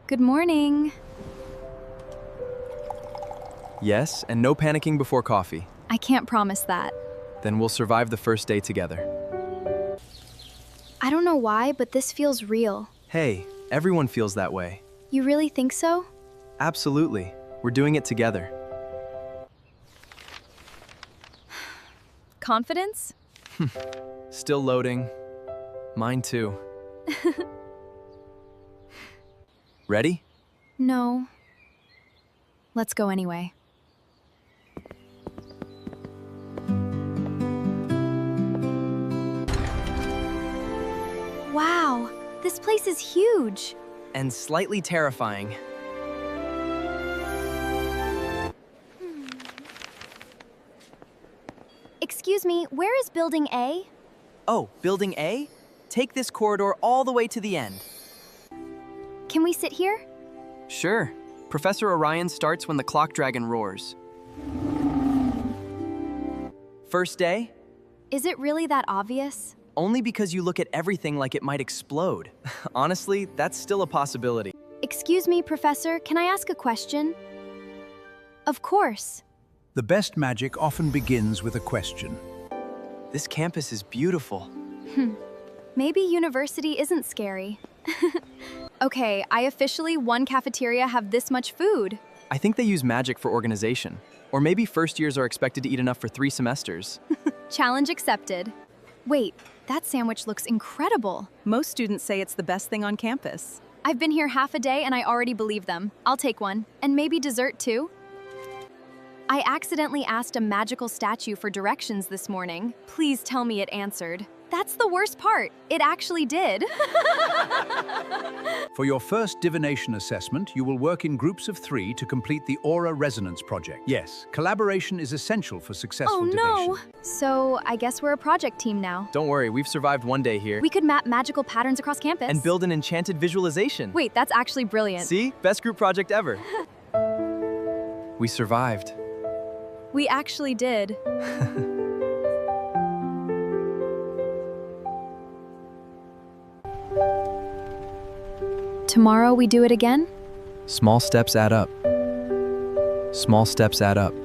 Good morning. Yes, and no panicking before coffee. I can't promise that. Then we'll survive the first day together. I don't know why, but this feels real. Hey, everyone feels that way. You really think so? Absolutely. We're doing it together. Confidence? Still loading. Mine too. Ready? No. Let's go anyway. Wow, this place is huge. And slightly terrifying. Excuse me, where is Building A? Oh, Building A? Take this corridor all the way to the end. Can we sit here? Sure. Professor Orion starts when the clock dragon roars. First day? Is it really that obvious? Only because you look at everything like it might explode. Honestly, that's still a possibility. Excuse me, Professor, can I ask a question? Of course. The best magic often begins with a question. This campus is beautiful. Maybe university isn't scary. Okay, I officially, one cafeteria, have this much food. I think they use magic for organization. Or maybe first years are expected to eat enough for 3 semesters. Challenge accepted. Wait, that sandwich looks incredible. Most students say it's the best thing on campus. I've been here half a day and I already believe them. I'll take one. And maybe dessert too? I accidentally asked a magical statue for directions this morning. Please tell me it answered. That's the worst part. It actually did. For your first divination assessment, you will work in groups of 3 to complete the Aura Resonance Project. Yes, collaboration is essential for successful divination. So I guess we're a project team now. Don't worry, we've survived one day here. We could map magical patterns across campus. And build an enchanted visualization. Wait, that's actually brilliant. See? Best group project ever. We survived. We actually did. Tomorrow we do it again? Small steps add up. Small steps add up.